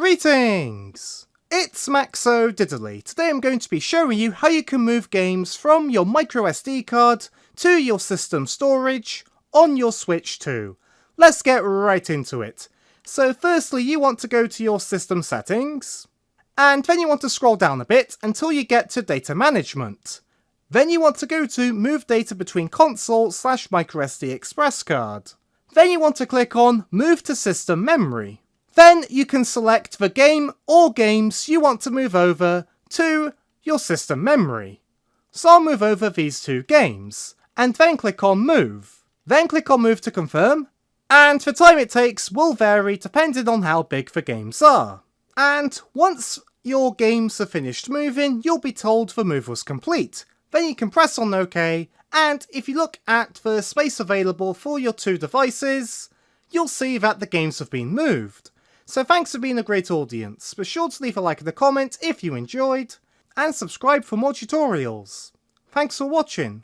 Greetings! It's Maxo Diddly. Today I'm going to be showing you how you can move games from your microSD card to your system storage on your Switch 2. Let's get right into it. So firstly you want to go to your system settings, and then you want to scroll down a bit until you get to data management. Then you want to go to move data between console/microSD express card. Then you want to click on move to system memory. Then you can select the game or games you want to move over to your system memory. So I'll move over these two games, and then click on move. Then click on move to confirm, and the time it takes will vary depending on how big the games are. And once your games are finished moving, you'll be told the move was complete. Then you can press on OK, and if you look at the space available for your two devices, you'll see that the games have been moved. So thanks for being a great audience. Be sure to leave a like and a comment if you enjoyed, and subscribe for more tutorials. Thanks for watching.